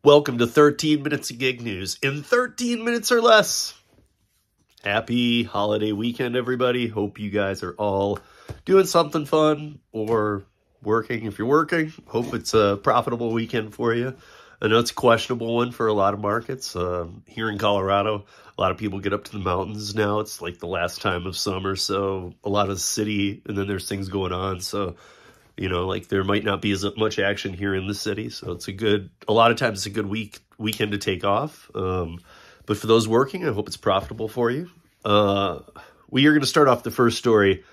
Welcome to 13 Minutes of Gig News in 13 minutes or less. Happy holiday weekend, everybody. Hope you guys are all doing something fun or working. If you're working, hope it's a profitable weekend for you. I know it's a questionable one for a lot of markets. Here in Colorado, a lot of people get up to the mountains now. It's like the last time of summer, so a lot of the city, and then there's things going on, so you know, like there might not be as much action here in the city. So it's a lot of times it's a good weekend to take off. But for those working, I hope it's profitable for you. We are going to start off the first story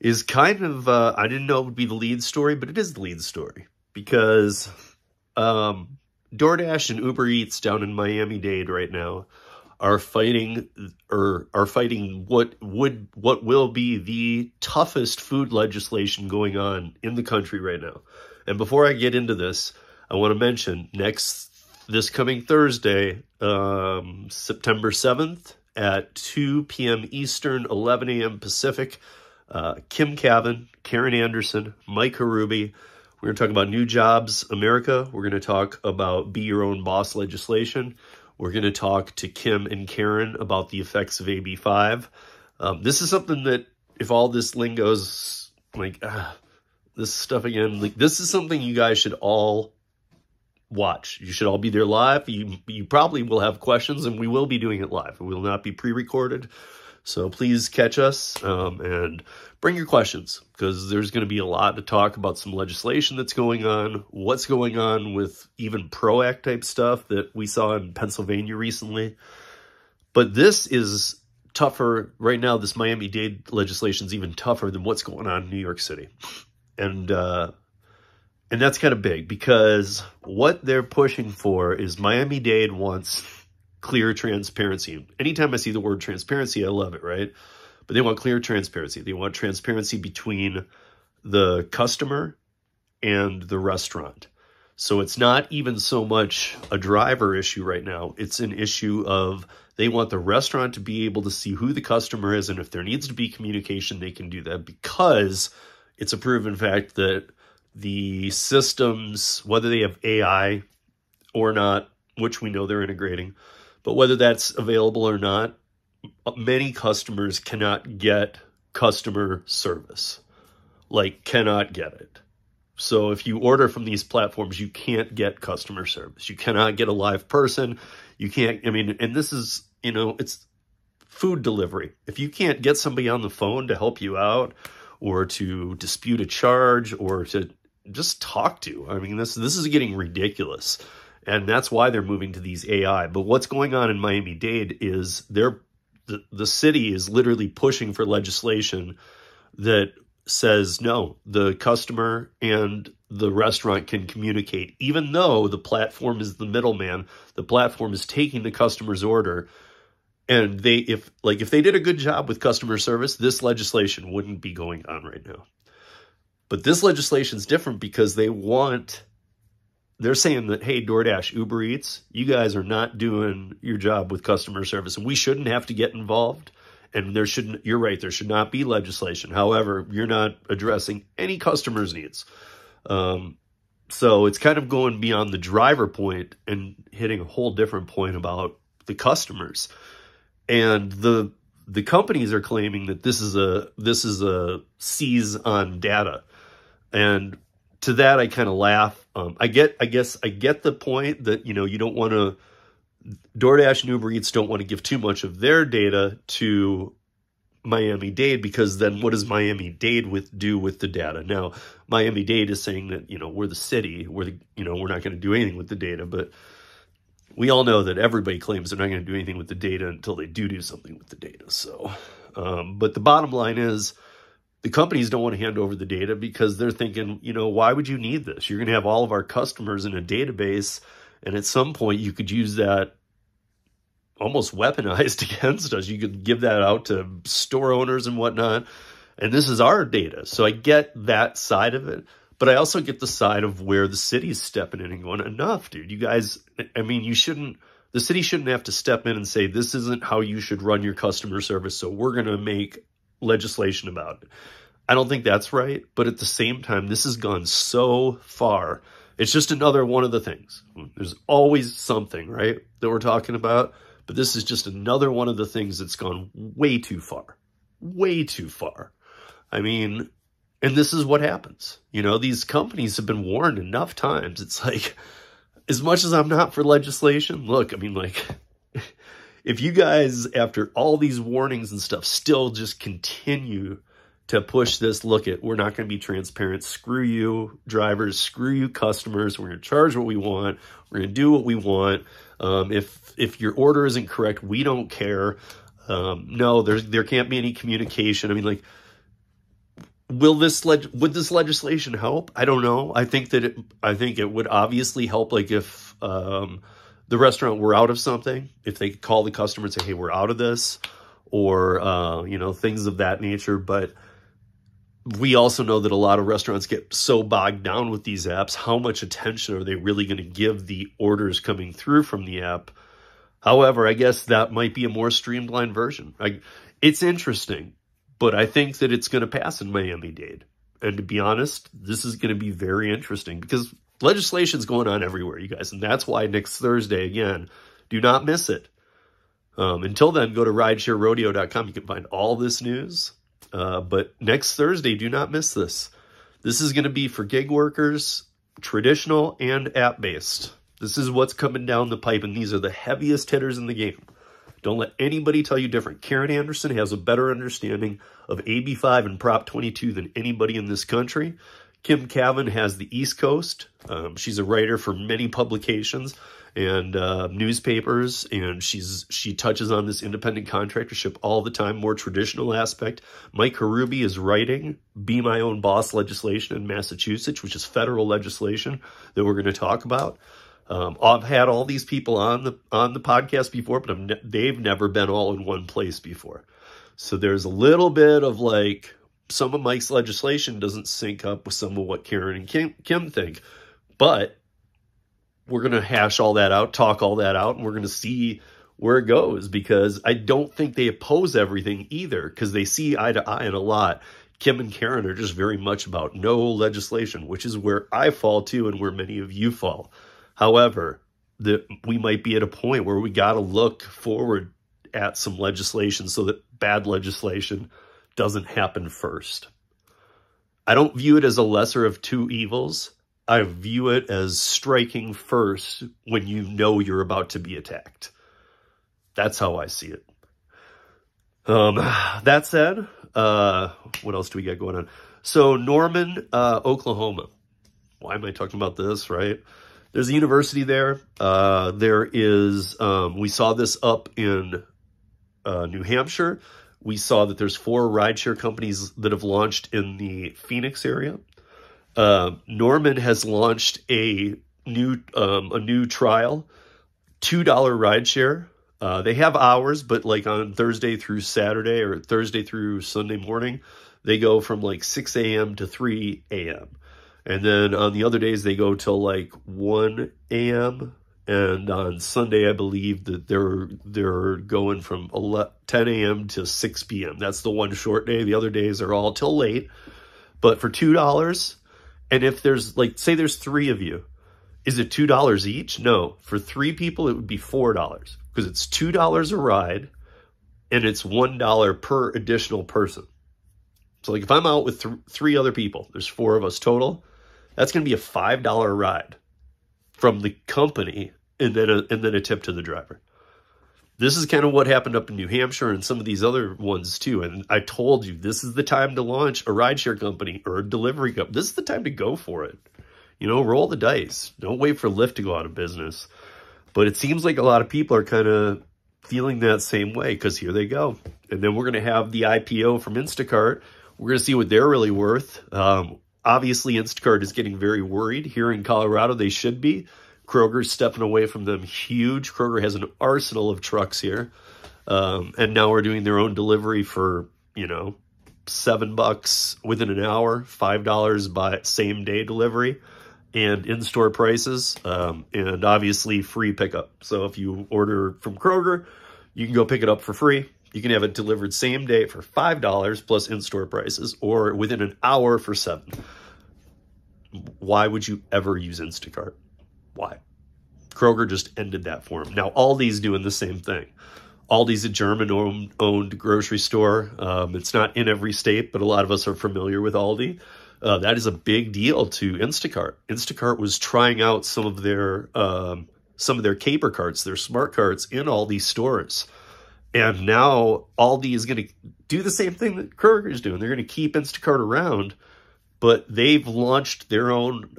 is kind of, I didn't know it would be the lead story, but it is the lead story because DoorDash and Uber Eats down in Miami-Dade right now are fighting what will be the toughest food legislation going on in the country right now. And before I get into this, I want to mention this coming Thursday, September 7th at 2 p.m. Eastern, 11 a.m. Pacific, Kim Cavan, Karen Anderson, Mike Harubi. We're going to talk about New Jobs America. We're going to talk about Be Your Own Boss legislation. We're going to talk to Kim and Karen about the effects of AB 5. This is something that, if all this lingo's like, this stuff again, like this is something you guys should all watch. You should all be there live. You probably will have questions, and we will be doing it live. It will not be pre-recorded. So please catch us and bring your questions, because there's going to be a lot to talk about some legislation that's going on, what's going on with even PRO Act type stuff that we saw in Pennsylvania recently. But this is tougher right now. This Miami-Dade legislation is even tougher than what's going on in New York City. And that's kind of big, because what they're pushing for is Miami-Dade wants clear transparency. Anytime I see the word transparency, I love it, right? But they want clear transparency. They want transparency between the customer and the restaurant. So it's not even so much a driver issue right now. It's an issue of they want the restaurant to be able to see who the customer is, and if there needs to be communication, they can do that, because it's a proven fact that the systems, whether they have AI or not, which we know they're integrating, but whether that's available or not, many customers cannot get customer service, like cannot get it. So if you order from these platforms, you can't get customer service. You cannot get a live person. You can't, and this is, it's food delivery. If you can't get somebody on the phone to help you out or to dispute a charge or to just talk to, this is getting ridiculous. And that's why they're moving to these AI. But what's going on in Miami-Dade is the city is literally pushing for legislation that says, no, the customer and the restaurant can communicate. Even though the platform is the middleman, the platform is taking the customer's order. And if they did a good job with customer service, this legislation wouldn't be going on right now. But this legislation is different because they're saying that, hey, DoorDash, Uber Eats, you guys are not doing your job with customer service, and we shouldn't have to get involved. And you're right, there should not be legislation. However, you're not addressing any customer's needs. So it's kind of going beyond the driver point and hitting a whole different point about the customers. And the companies are claiming that this is a seize on data. And to that, I kind of laugh. I guess I get the point that, you don't want to, DoorDash and Uber Eats don't want to give too much of their data to Miami-Dade, because then what does Miami-Dade do with the data? Now, Miami-Dade is saying that, we're the city, we're not going to do anything with the data, but we all know that everybody claims they're not going to do anything with the data until they do something with the data. So, but the bottom line is, the companies don't want to hand over the data because they're thinking, why would you need this? You're going to have all of our customers in a database, and at some point you could use that almost weaponized against us. You could give that out to store owners and whatnot, and this is our data. So I get that side of it, but I also get the side of where the city's stepping in and going, enough, dude. You guys, the city shouldn't have to step in and say, this isn't how you should run your customer service, so we're going to make legislation about it. I don't think that's right, but at the same time, this has gone so far It's just another one of the things. There's always something, right, that we're talking about. But this is just another one of the things that's gone way too far. Way too far. I mean, and this is what happens. You know, these companies have been warned enough times. It's like, as much as I'm not for legislation, look, I mean, like, if you guys, after all these warnings and stuff, still just continue to push this, we're not going to be transparent. Screw you, drivers. Screw you, customers. We're going to charge what we want. We're going to do what we want. If your order isn't correct, we don't care. No, there can't be any communication. I mean, like, would this legislation help? I don't know. I think it would obviously help, like, if the restaurant were out of something, if they could call the customer and say, hey, we're out of this, or you know, things of that nature. But we also know that a lot of restaurants get so bogged down with these apps. How much attention are they really going to give the orders coming through from the app? However, I guess that might be a more streamlined version. It's interesting, but I think that it's going to pass in Miami-Dade. And to be honest, this is going to be very interesting because legislation's going on everywhere, you guys. And that's why next Thursday, again, do not miss it. Until then, go to ridesharerodeo.com. You can find all this news. But next Thursday, do not miss this. This is going to be for gig workers, traditional and app-based. This is what's coming down the pipe, and these are the heaviest hitters in the game. Don't let anybody tell you different. Karen Anderson has a better understanding of AB5 and Prop 22 than anybody in this country. Kim Cavan has the East Coast. She's a writer for many publications and newspapers, and she touches on this independent contractorship all the time, more traditional aspect. Mike Harubi is writing Be My Own Boss legislation in Massachusetts, which is federal legislation that we're going to talk about. I've had all these people on the podcast before, but they've never been all in one place before. So there's a little bit of, like, some of Mike's legislation doesn't sync up with some of what Karen and Kim think. But we're going to hash all that out, talk all that out, and we're going to see where it goes, because I don't think they oppose everything either, because they see eye to eye in a lot. Kim and Karen are just very much about no legislation, which is where I fall to and where many of you fall. However, we might be at a point where we got to look forward at some legislation so that bad legislation doesn't happen first. I don't view it as a lesser of two evils. I view it as striking first when you know you're about to be attacked. That's how I see it. That said, what else do we got going on? So Norman, Oklahoma. Why am I talking about this, right? There's a university there. There is, we saw this up in New Hampshire. We saw that there's 4 rideshare companies that have launched in the Phoenix area. Norman has launched a new trial, $2 rideshare. They have hours, but like on Thursday through Saturday or Thursday through Sunday morning, they go from like 6 a.m. to 3 a.m. And then on the other days, they go till like 1 a.m. And on Sunday, I believe that they're going from 10 a.m. to 6 p.m. That's the one short day. The other days are all till late. But for $2, and if there's, like, say there's 3 of you, is it $2 each? No. For 3 people, it would be $4, because it's $2 a ride, and it's $1 per additional person. So, like, if I'm out with 3 other people, there's 4 of us total, that's going to be a $5 ride from the company, and then a tip to the driver. This is kind of what happened up in New Hampshire and some of these other ones too. And I told you, this is the time to launch a rideshare company or a delivery company. This is the time to go for it. You know, roll the dice. Don't wait for Lyft to go out of business. But it seems like a lot of people are kind of feeling that same way, because here they go. And then we're going to have the IPO from Instacart. We're going to see what they're really worth. Obviously, Instacart is getting very worried. Here in Colorado, they should be. Kroger's stepping away from them huge. Kroger has an arsenal of trucks here. And now we're doing their own delivery for, you know, $7 within an hour, $5 by same day delivery, and in-store prices, and obviously free pickup. So if you order from Kroger, you can go pick it up for free. You can have it delivered same day for $5 plus in-store prices, or within an hour for $7. Why would you ever use Instacart? Why? Kroger just ended that for them. Now, Aldi's doing the same thing. Aldi's a German-owned grocery store. It's not in every state, but a lot of us are familiar with Aldi. That is a big deal to Instacart. Instacart was trying out some of their Caper carts, their smart carts, in all these stores. And now Aldi is going to do the same thing that Kroger is doing. They're going to keep Instacart around, but they've launched their own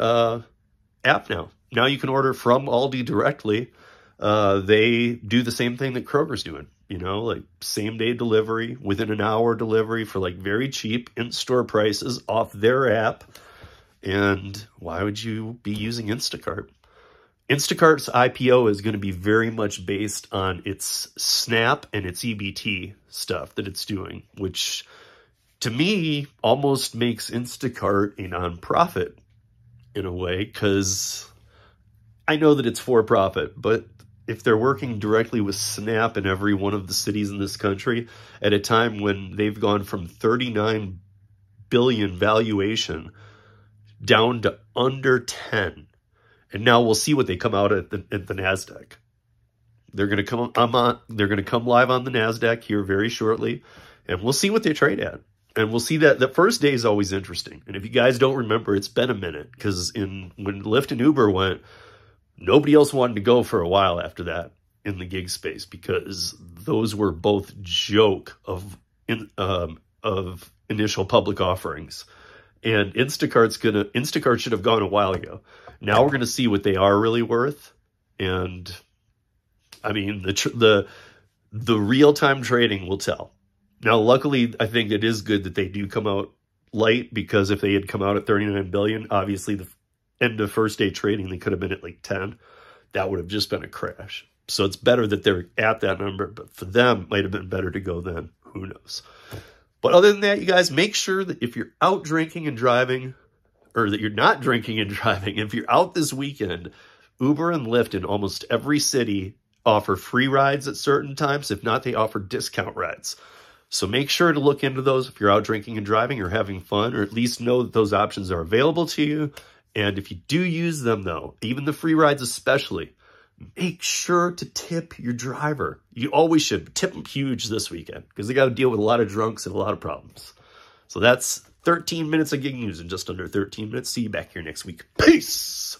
app now. Now you can order from Aldi directly. They do the same thing that Kroger's doing, you know, like same-day delivery, within an hour delivery for like very cheap in-store prices off their app. And why would you be using Instacart? Instacart's IPO is going to be very much based on its Snap and its EBT stuff that it's doing, which to me almost makes Instacart a nonprofit in a way, because I know that it's for profit, but if they're working directly with Snap in every one of the cities in this country at a time when they've gone from 39 billion valuation down to under 10, and now we'll see what they come out at the NASDAQ. They're going to come live on the NASDAQ here very shortly, and we'll see what they trade at. And we'll see that the first day is always interesting. And if you guys don't remember, it's been a minute, because when Lyft and Uber went, nobody else wanted to go for a while after that in the gig space, because those were both joke of initial public offerings. And Instacart should have gone a while ago. Now we're going to see what they are really worth. And I mean, the real-time trading will tell. Now, luckily, I think it is good that they do come out light, because if they had come out at 39 billion, obviously the end of first day trading, they could have been at like 10. That would have just been a crash. So it's better that they're at that number, but for them, it might have been better to go then. Who knows? But other than that, you guys, make sure that if you're out drinking and driving, or that you're not drinking and driving, if you're out this weekend, Uber and Lyft in almost every city offer free rides at certain times. If not, they offer discount rides. So make sure to look into those if you're out drinking and driving or having fun, or at least know that those options are available to you. And if you do use them, though, even the free rides especially, make sure to tip your driver. You always should. Tip them huge this weekend, because they got to deal with a lot of drunks and a lot of problems. So that's 13 minutes of gig news in just under 13 minutes. See you back here next week. Peace!